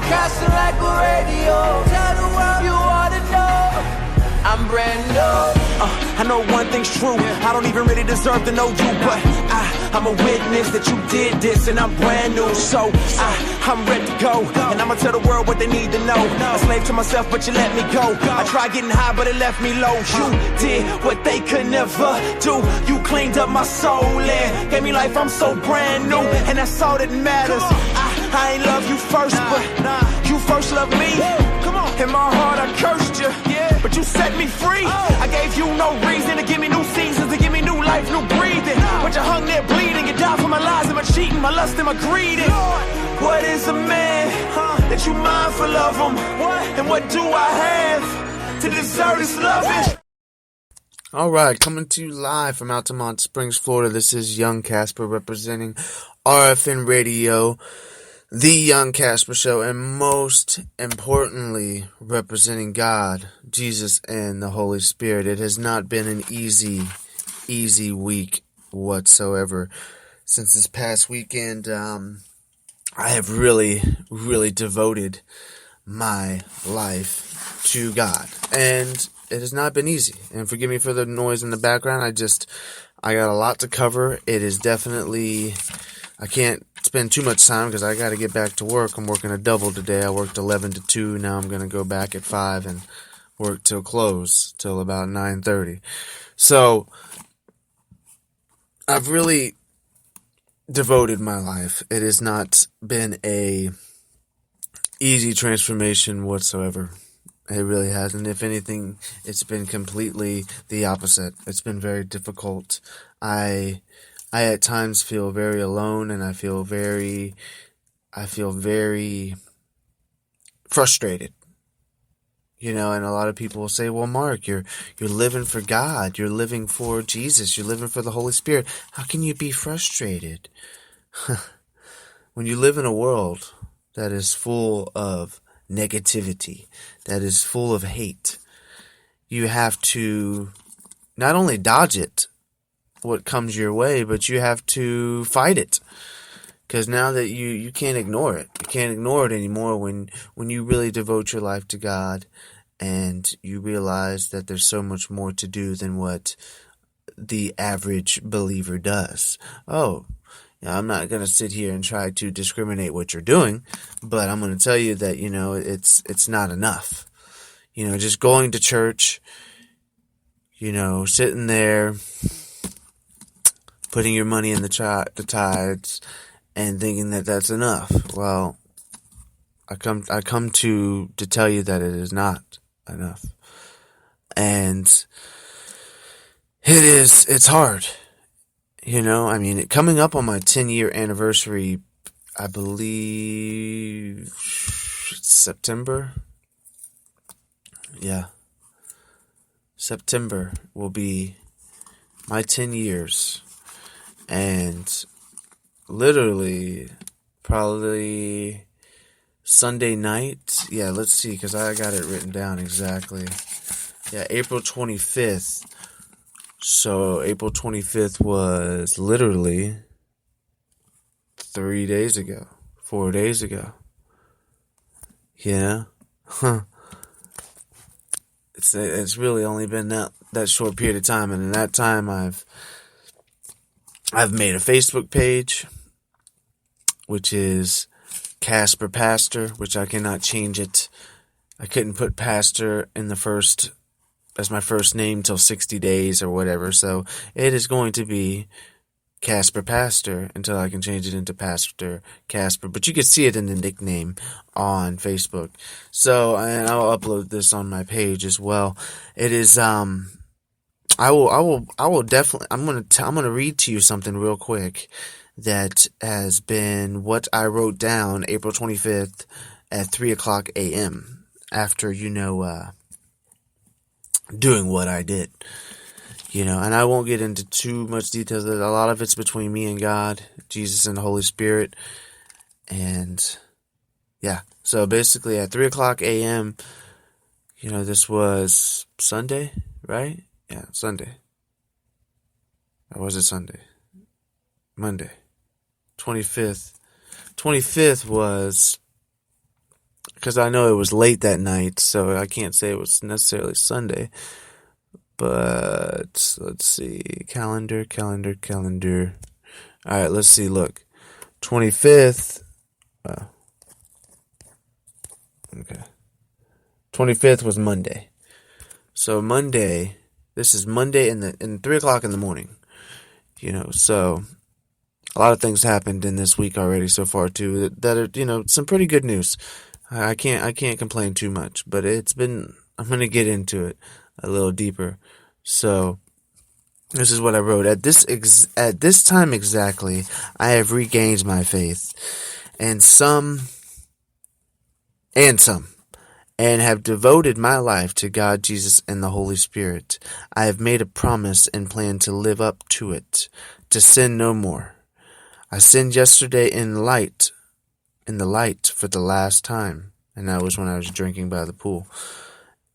broadcasting like a radio. Tell the world you want to know. I'm brand new. I know one thing's true. I don't even really deserve to know you, but I'm a witness that you did this, and I'm brand new. So I'm ready to go, and I'ma tell the world what they need to know. A slave to myself, but you let me go. I tried getting high, but it left me low. You did what they could never do. You cleaned up my soul and gave me life. I'm so brand new, and that's all that matters. I ain't love you first, but you first loved me. In my heart, I cursed you, but you set me free. I gave you no reason to give me new seasons, to give me new life, new breathing. But you hung there bleeding, you died for my lies and my cheating, my lust and my greed. What is a man that you mindful of him? And what do I have to deserve this loving? Alright, coming to you live from Altamont Springs, Florida. This is Young Casper representing RFN Radio, The Young Casper Show, and most importantly, representing God, Jesus, and the Holy Spirit. It has not been an easy week whatsoever. Since this past weekend, I have really devoted my life to God. And it has not been easy. And forgive me for the noise in the background. I got a lot to cover. It is definitely, I can't spend too much time because I got to get back to work. I'm working a double today. I worked 11 to 2. Now I'm going to go back at 5 and work till close, till about 9:30. So I've really devoted my life. It has not been a easy transformation whatsoever. It really hasn't. If anything, it's been completely the opposite. It's been very difficult. I at times feel very alone, and I feel very frustrated. You know, and a lot of people will say, well, Mark, you're living for God. You're living for Jesus. You're living for the Holy Spirit. How can you be frustrated? When you live in a world that is full of negativity, that is full of hate, you have to not only dodge it, what comes your way, but you have to fight it. Because now that you can't ignore it. You can't ignore it anymore when you really devote your life to God and you realize that there's so much more to do than what the average believer does. Oh, yeah, I'm not going to sit here and try to discriminate what you're doing, but I'm going to tell you that, you know, it's not enough. You know, just going to church, you know, sitting there, putting your money in the tithes, and thinking that that's enough. Well, I come to tell you that it is not enough. And it's hard. You know, I mean, coming up on my 10-year anniversary, I believe September. Yeah. September will be my 10 years. And literally, probably Sunday night. Yeah, let's see, because I got it written down exactly. Yeah, April 25th. So April 25th was literally 4 days ago. Yeah. It's really only been that short period of time, and in that time I've made a Facebook page, which is Casper Pastor, which I cannot change it. I couldn't put Pastor in as my first name till 60 days or whatever, so it is going to be Casper Pastor until I can change it into Pastor Casper. But you can see it in the nickname on Facebook. So, and I'll upload this on my page as well. It is I will definitely, I'm going to read to you something real quick that has been what I wrote down April 25th at 3:00 a.m. after, doing what I did. And I won't get into too much details. A lot of it's between me and God, Jesus and the Holy Spirit. And yeah, so basically at 3:00 a.m., this was Sunday, right? Yeah, Sunday. Or was it Sunday? Monday. 25th. 25th was because I know it was late that night, so I can't say it was necessarily Sunday. But let's see, calendar. All right, let's see. Look, 25th. Okay, 25th was Monday. So Monday, this is Monday in 3:00 in the morning. So a lot of things happened in this week already so far too that are some pretty good news. I can't complain too much, but I'm gonna get into it a little deeper. So this is what I wrote. At this time exactly, I have regained my faith, and have devoted my life to God, Jesus, and the Holy Spirit. I have made a promise and plan to live up to it, to sin no more. I sinned yesterday in the light for the last time, and that was when I was drinking by the pool.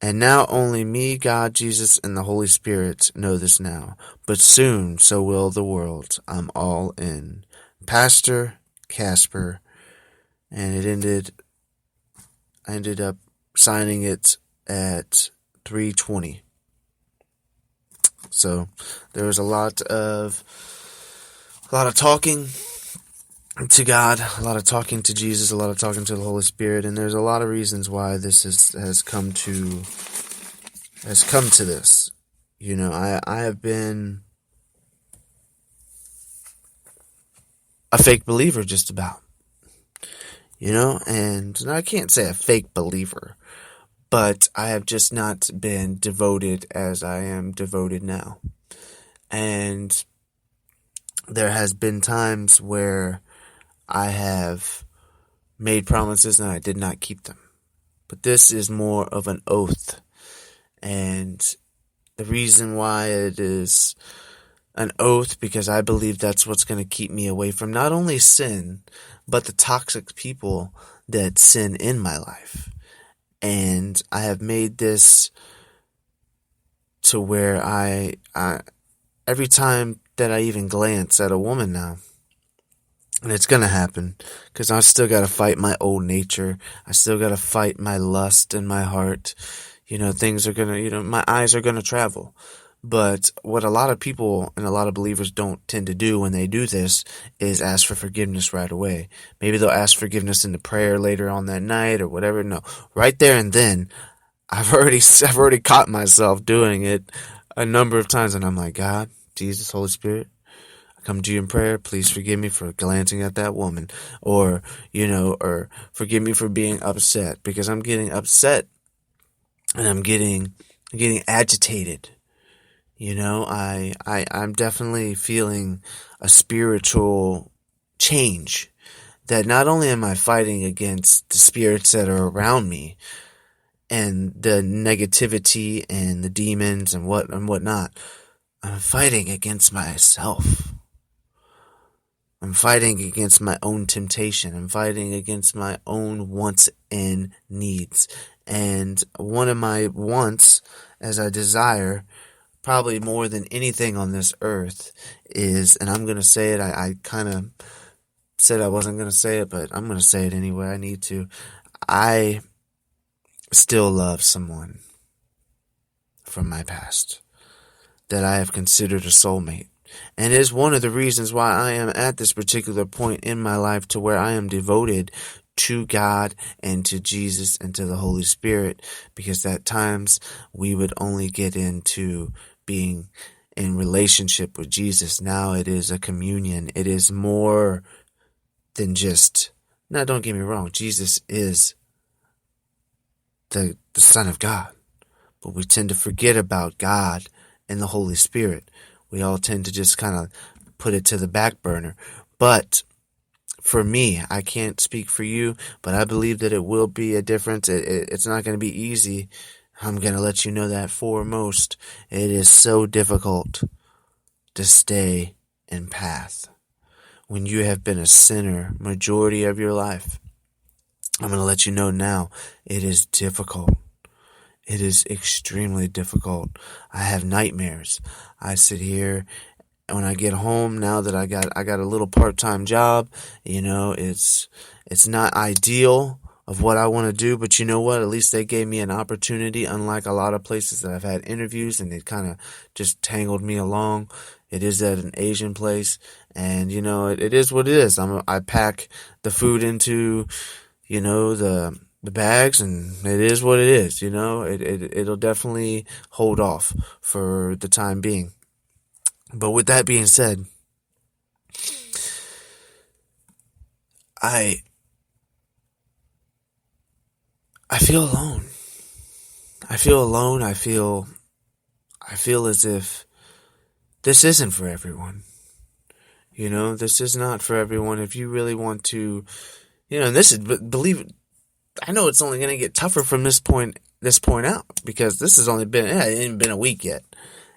And now only me, God, Jesus, and the Holy Spirit know this now, but soon so will the world. I'm all in. Pastor Casper, and I ended up signing it at 3:20. So there was a lot of talking to God, a lot of talking to Jesus, a lot of talking to the Holy Spirit, and there's a lot of reasons why this has come to this. I have been a fake believer just about. And I can't say a fake believer, but I have just not been devoted as I am devoted now. And there has been times where I have made promises and I did not keep them. But this is more of an oath. And the reason why it is an oath, because I believe that's what's going to keep me away from not only sin, but the toxic people that sin in my life. And I have made this to where I every time that I even glance at a woman now, and it's going to happen, because I still got to fight my old nature. I still got to fight my lust in my heart. Things are going to, my eyes are going to travel. But what a lot of people and a lot of believers don't tend to do when they do this is ask for forgiveness right away. Maybe they'll ask forgiveness in the prayer later on that night or whatever. No, right there and then, I've already caught myself doing it a number of times, and I'm like, God, Jesus, Holy Spirit, I come to you in prayer. Please forgive me for glancing at that woman, or forgive me for being upset, because I'm getting upset and I'm getting agitated. I'm definitely feeling a spiritual change, that not only am I fighting against the spirits that are around me and the negativity and the demons and whatnot, I'm fighting against myself. I'm fighting against my own temptation. I'm fighting against my own wants and needs. And one of my wants, as I desire, probably more than anything on this earth, is, and I'm going to say it, I kind of said I wasn't going to say it, but I'm going to say it anyway. I need to. I still love someone from my past that I have considered a soulmate. And it is one of the reasons why I am at this particular point in my life, to where I am devoted to God and to Jesus and to the Holy Spirit, because at times we would only get into being in relationship with Jesus. Now it is a communion. It is more than just, now don't get me wrong, Jesus is the Son of God, but we tend to forget about God and the Holy Spirit. We all tend to just kind of put it to the back burner. But for me, I can't speak for you, but I believe that it will be a difference. It's not going to be easy. I'm going to let you know that foremost. It is so difficult to stay in path when you have been a sinner majority of your life. I'm going to let you know now, it is difficult. It is extremely difficult. I have nightmares. I sit here, and when I get home, now that I got a little part-time job, it's not ideal of what I want to do, but you know what? At least they gave me an opportunity, unlike a lot of places that I've had interviews and they kind of just tangled me along. It is at an Asian place, and you know, it is what it is. I pack the food into, you know, the bags, and it is what it is. You know, it'll definitely hold off for the time being. But with that being said, I feel alone. I feel alone. I feel as if this isn't for everyone. You know, this is not for everyone. If you really want to, you know, and this is, believe it, I know it's only going to get tougher from this point out, because this has only been, it ain't even been a week yet.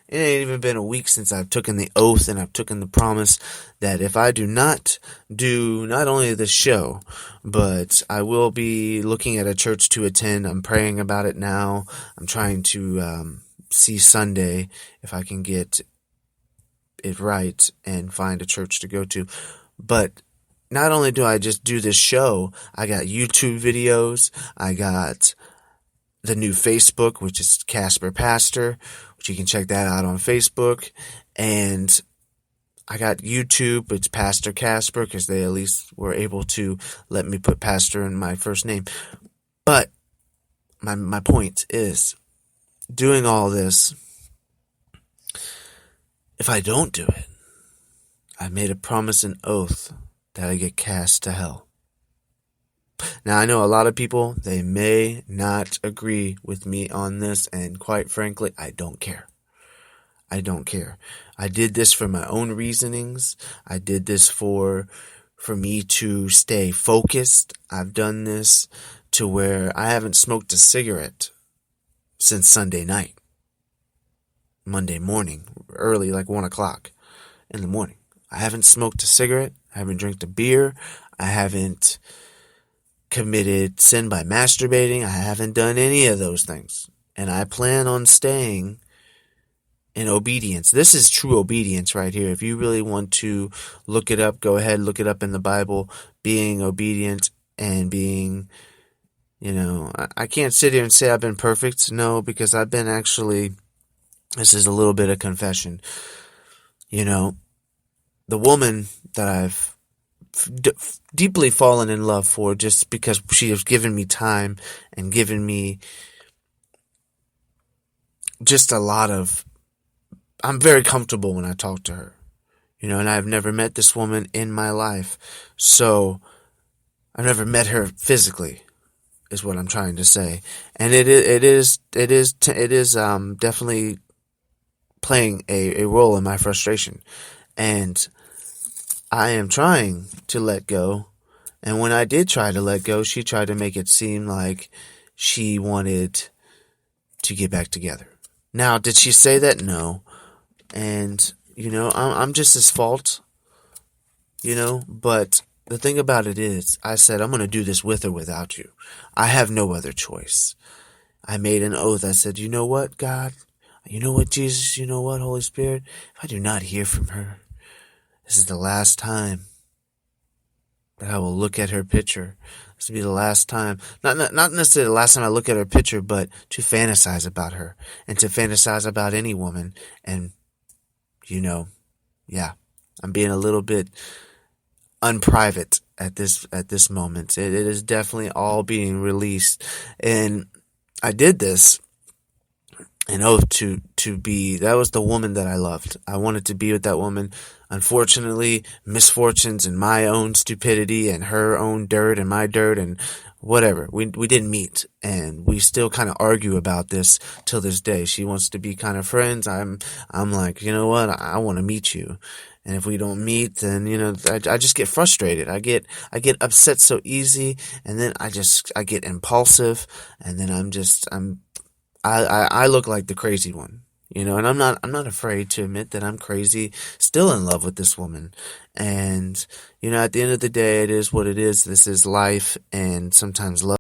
It ain't even been a week since I've taken the oath and I've taken the promise that if I do not do not only the show, but I will be looking at a church to attend. I'm praying about it now. I'm trying to see Sunday if I can get it right and find a church to go to. But not only do I just do this show, I got YouTube videos. I got the new Facebook, which is Casper Pastor, which you can check that out on Facebook. And I got YouTube, it's Pastor Casper, because they at least were able to let me put Pastor in my first name. But my point is, doing all this, if I don't do it, I made a promise and oath that I get cast to hell. Now, I know a lot of people, they may not agree with me on this, and quite frankly, I don't care. I don't care. I did this for my own reasonings. I did this for me to stay focused. I've done this to where I haven't smoked a cigarette since Sunday night. Monday morning, early, like 1 o'clock in the morning. I haven't smoked a cigarette. I haven't drank a beer. I haven't committed sin by masturbating. I haven't done any of those things. And I plan on staying in obedience. This is true obedience right here. If you really want to look it up, go ahead, look it up in the Bible. Being obedient and being, you know, I can't sit here and say I've been perfect. No, because I've been actually, this is a little bit of confession. You know, the woman that I've deeply fallen in love for, just because she has given me time and given me just a lot of, I'm very comfortable when I talk to her, you know, and I've never met this woman in my life. So I've never met her physically, is what I'm trying to say. And it is definitely playing a role in my frustration. And I am trying to let go. And when I did try to let go, she tried to make it seem like she wanted to get back together. Now, did she say that? No. And, you know, I'm just his fault, you know, but the thing about it is, I said, I'm going to do this with or without you. I have no other choice. I made an oath. I said, you know what, God? You know what, Jesus? You know what, Holy Spirit? If I do not hear from her, this is the last time that I will look at her picture. This will be the last time, not necessarily the last time I look at her picture, but to fantasize about her and to fantasize about any woman. And, you know, yeah, I'm being a little bit unprivate at this moment. It is definitely all being released. And I did this an oath to be, that was the woman that I loved. I wanted to be with that woman. Unfortunately, misfortunes and my own stupidity and her own dirt and my dirt and whatever, we didn't meet, and we still kind of argue about this till this day. She wants to be kind of friends. I'm like, you know what? I want to meet you. And if we don't meet, then, you know, I just get frustrated. I get upset so easy, and then I get impulsive, and then I look like the crazy one, you know, and I'm not afraid to admit that I'm crazy, still in love with this woman. And, you know, at the end of the day, it is what it is. This is life, and sometimes love